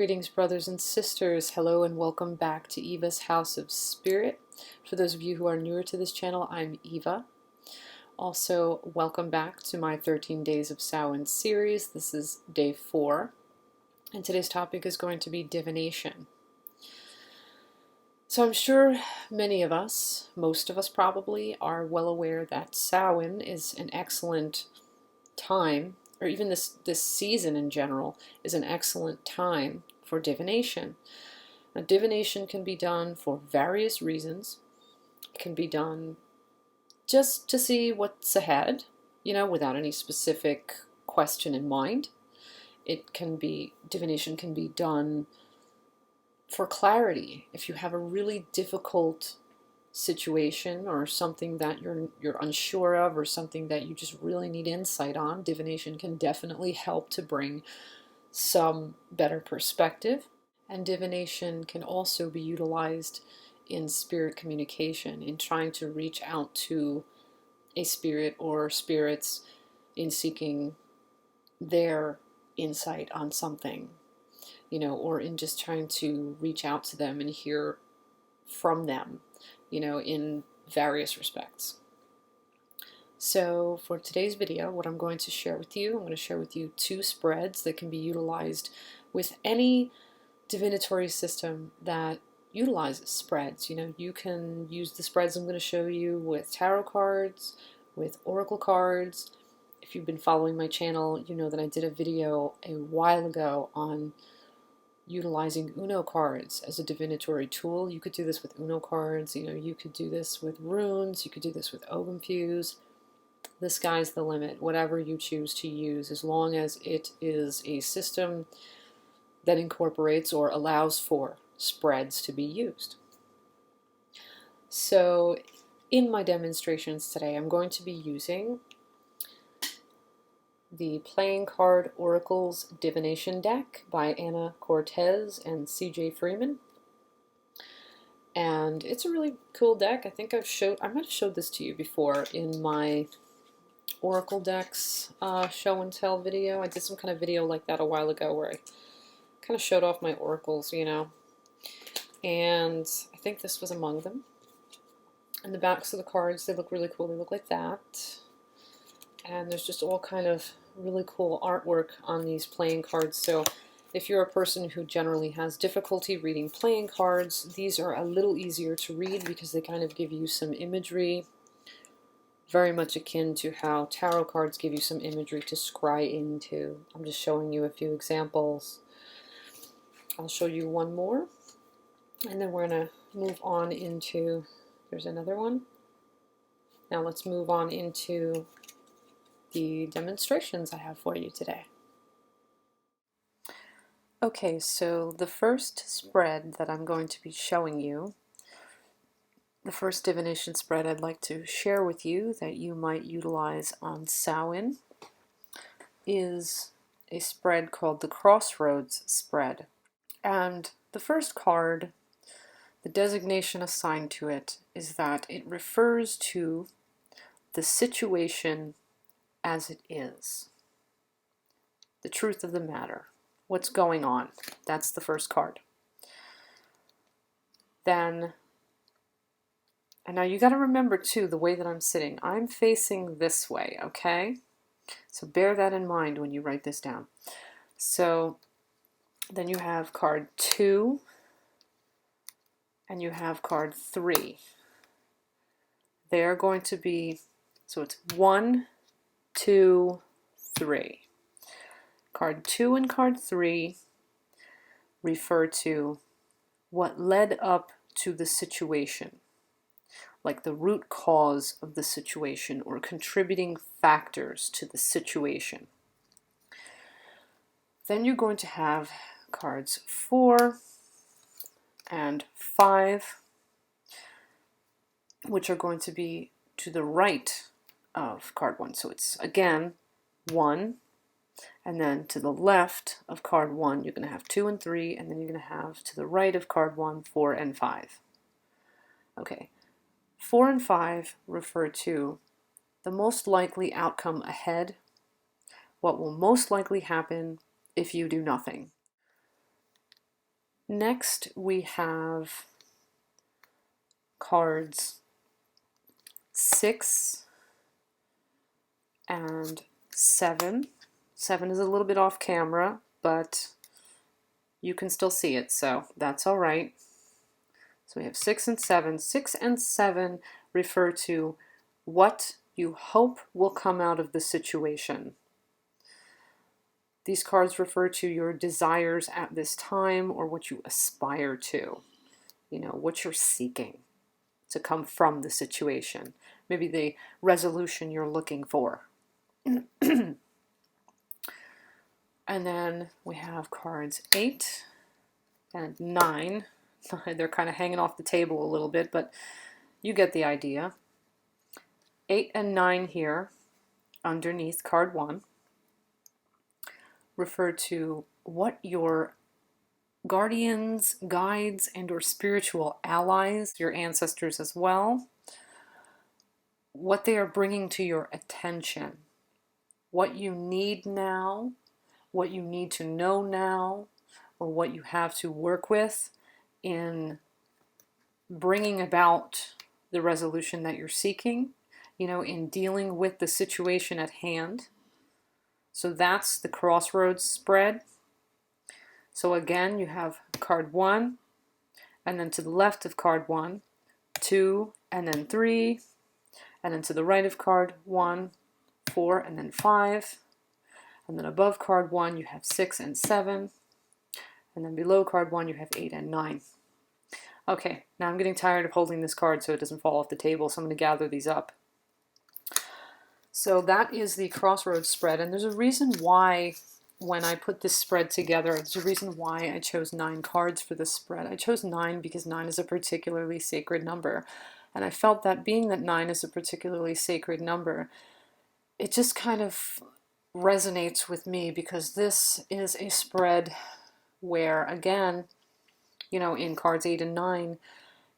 Greetings, brothers and sisters. Hello and welcome back to Eva's House of Spirit. For those of you who are newer to this channel, I'm Eva. Also, welcome back to my 13 Days of Samhain series. This is day 4, and today's topic is going to be divination. So I'm sure many of us, most of us probably, are well aware that Samhain is an excellent time, or even this season in general, is an excellent time for divination. Now, divination can be done for various reasons. It can be done just to see what's ahead, without any specific question in mind. Divination can be done for clarity. If you have a really difficult situation or something that you're unsure of, or something that you just really need insight on, divination can definitely help to bring some better perspective. And divination can also be utilized in spirit communication, in trying to reach out to a spirit or spirits in seeking their insight on something, or in just trying to reach out to them and hear from them, in various respects. So for today's video, what I'm going to share with you, I'm going to share with you 2 spreads that can be utilized with any divinatory system that utilizes spreads. You can use the spreads I'm going to show you with tarot cards, with oracle cards. If you've been following my channel, you know that I did a video a while ago on utilizing Uno cards as a divinatory tool. You could do this with Uno cards, you could do this with runes, you could do this with Ogumfuse. The sky's the limit, whatever you choose to use, as long as it is a system that incorporates or allows for spreads to be used. So in my demonstrations today, I'm going to be using the Playing Card Oracles Divination deck by Anna Cortez and CJ Freeman. And it's a really cool deck. I think I might have showed this to you before in my Oracle decks show and tell video. I did some kind of video like that a while ago where I kind of showed off my oracles, and I think this was among them. And the backs of the cards, they look really cool. They look like that. And there's just all kind of really cool artwork on these playing cards. So if you're a person who generally has difficulty reading playing cards, these are a little easier to read because they kind of give you some imagery, very much akin to how tarot cards give you some imagery to scry into. I'm just showing you a few examples. I'll show you one more, and then we're going to move on into, there's another one. Now let's move on into the demonstrations I have for you today. Okay, so the first spread that I'm going to be showing you, the first divination spread I'd like to share with you that you might utilize on Samhain, is a spread called the Crossroads spread. And the first card, the designation assigned to it is that it refers to the situation as it is. The truth of the matter. What's going on. That's the first card. Then, and now you got to remember too, the way that I'm sitting. I'm facing this way, okay? So bear that in mind when you write this down. So then you have card 2 and you have card 3. They are going to be, so it's 1, 2, 3. Card 2 and card 3 refer to what led up to the situation, like the root cause of the situation or contributing factors to the situation. Then you're going to have cards 4 and 5, which are going to be to the right of card 1. So it's, again, 1, and then to the left of card 1, you're going to have 2 and 3, and then you're going to have to the right of card 1, 4 and 5. Okay, 4 and 5 refer to the most likely outcome ahead, what will most likely happen if you do nothing. Next, we have cards 6 and 7. 7 is a little bit off camera, but you can still see it, so that's all right. So we have 6 and 7. 6 and 7 refer to what you hope will come out of the situation. These cards refer to your desires at this time or what you aspire to, what you're seeking to come from the situation, maybe the resolution you're looking for. And then we have cards 8 and 9. They're kind of hanging off the table a little bit, but you get the idea. 8 and 9 here underneath card 1 refer to what your guardians, guides, and or spiritual allies, your ancestors as well, what they are bringing to your attention, what you need now, what you need to know now, or what you have to work with in bringing about the resolution that you're seeking, in dealing with the situation at hand. So that's the crossroads spread. So again, you have card 1, and then to the left of card 1, 2, and then 3, and then to the right of card 1, 4, and then 5, and then above card 1 you have 6 and 7, and then below card 1 you have 8 and 9. Okay, now I'm getting tired of holding this card so it doesn't fall off the table, so I'm going to gather these up. So that is the crossroads spread, and there's a reason why when I put this spread together, there's a reason why I chose 9 cards for this spread. I chose 9 because 9 is a particularly sacred number, and I felt that being that 9 is a particularly sacred number, it just kind of resonates with me because this is a spread where, again, in cards 8 and 9,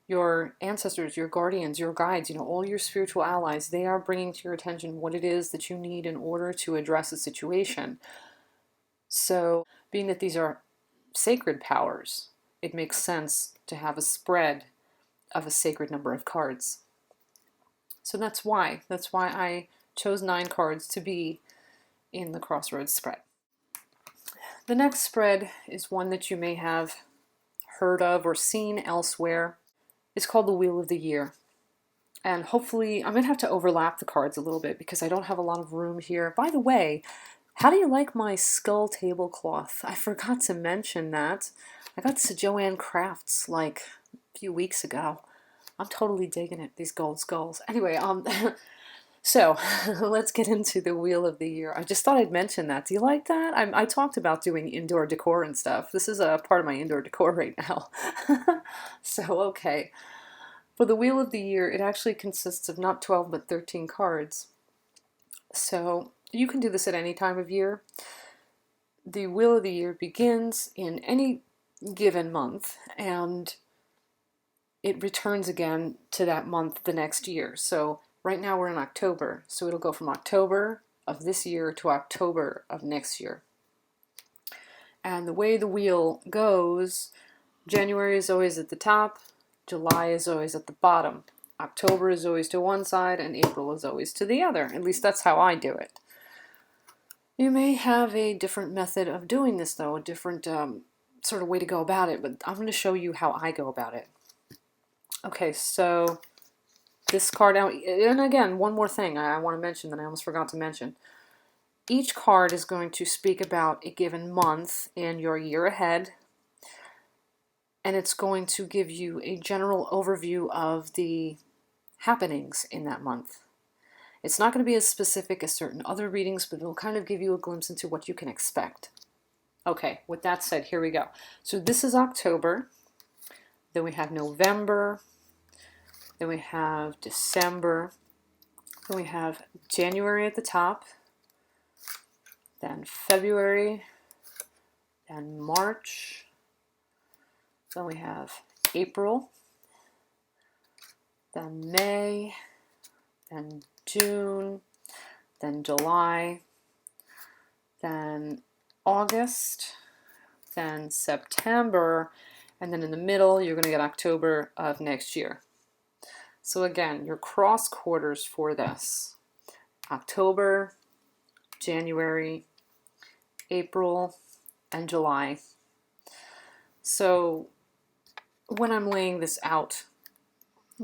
your ancestors, your guardians, your guides, all your spiritual allies, they are bringing to your attention what it is that you need in order to address a situation. So, being that these are sacred powers, it makes sense to have a spread of a sacred number of cards. So that's why I chose 9 cards to be in the crossroads spread. The next spread is one that you may have heard of or seen elsewhere. It's called the Wheel of the Year. And hopefully, I'm going to have to overlap the cards a little bit because I don't have a lot of room here. By the way, how do you like my skull tablecloth? I forgot to mention that. I got to Joanne Crafts like a few weeks ago. I'm totally digging it, these gold skulls. Anyway, so let's get into the Wheel of the Year. I just thought I'd mention that. Do you like that? I talked about doing indoor decor and stuff. This is a part of my indoor decor right now. So, okay. For the Wheel of the Year, it actually consists of not 12 but 13 cards. So you can do this at any time of year. The Wheel of the Year begins in any given month, and it returns again to that month the next year. So right now we're in October, so it'll go from October of this year to October of next year. And the way the wheel goes, January is always at the top, July is always at the bottom, October is always to one side, and April is always to the other. At least that's how I do it. You may have a different method of doing this, though, a different sort of way to go about it, but I'm going to show you how I go about it. Okay, so this card out, and again, one more thing I want to mention that I almost forgot to mention. Each card is going to speak about a given month in your year ahead, and it's going to give you a general overview of the happenings in that month. It's not going to be as specific as certain other readings, but it'll kind of give you a glimpse into what you can expect. Okay, with that said, here we go. So this is October, then we have November, then we have December, then we have January at the top, then February, then March, then we have April, then May, then June, then July, then August, then September, And then in the middle, you're going to get October of next year. So again, your cross quarters for this: October, January, April, and July. So when I'm laying this out,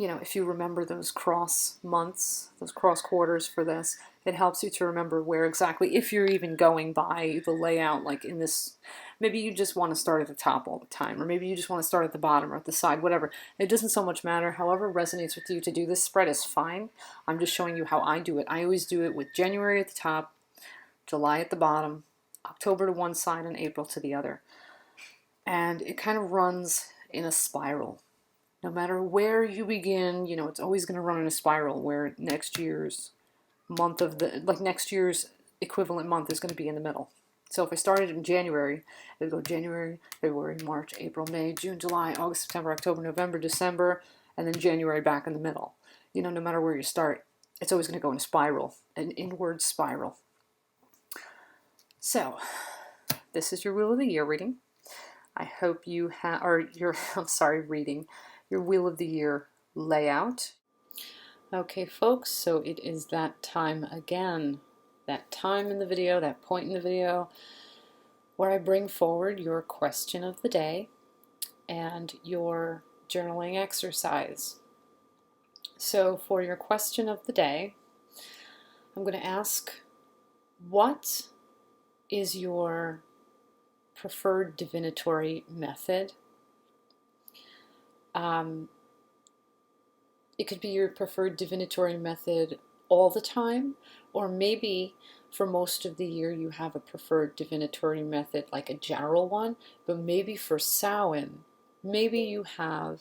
if you remember those cross months, those cross quarters for this, it helps you to remember where exactly, if you're even going by the layout, like in this, maybe you just want to start at the top all the time, or maybe you just want to start at the bottom or at the side, whatever. It doesn't so much matter. However resonates with you to do this spread is fine. I'm just showing you how I do it. I always do it with January at the top, July at the bottom, October to one side, and April to the other. And it kind of runs in a spiral. No matter where you begin, it's always going to run in a spiral where next year's next year's equivalent month is going to be in the middle. So if I started in January, it would go January, February, March, April, May, June, July, August, September, October, November, December, and then January back in the middle. No matter where you start, it's always going to go in a spiral, an inward spiral. So this is your Wheel of the Year reading. I hope you have, reading, your Wheel of the Year layout. Okay, folks, so it is that time again. That time in the video, that point in the video, where I bring forward your question of the day and your journaling exercise. So for your question of the day, I'm going to ask, what is your preferred divinatory method? It could be your preferred divinatory method all the time, or maybe for most of the year you have a preferred divinatory method, like a general one, but maybe for Samhain, maybe you have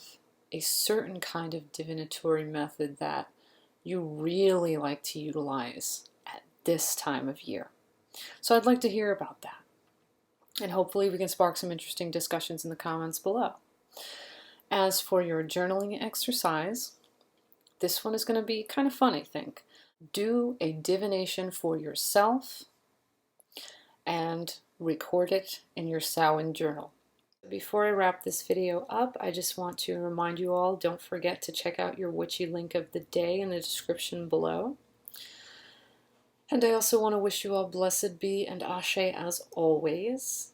a certain kind of divinatory method that you really like to utilize at this time of year. So I'd like to hear about that. And hopefully we can spark some interesting discussions in the comments below. As for your journaling exercise, this one is going to be kind of fun, I think. Do a divination for yourself and record it in your Samhain journal. Before I wrap this video up, I just want to remind you all, don't forget to check out your witchy link of the day in the description below. And I also want to wish you all blessed be and ashe as always.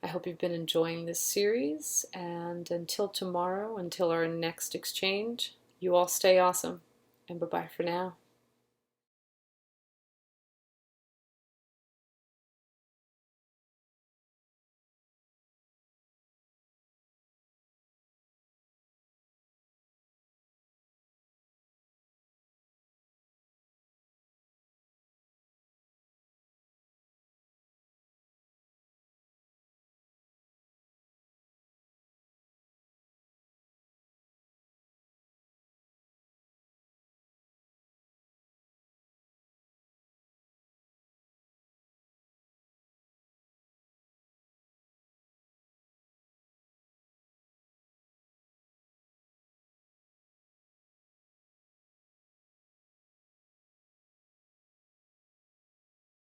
I hope you've been enjoying this series, and until tomorrow, until our next exchange, you all stay awesome, and bye-bye for now.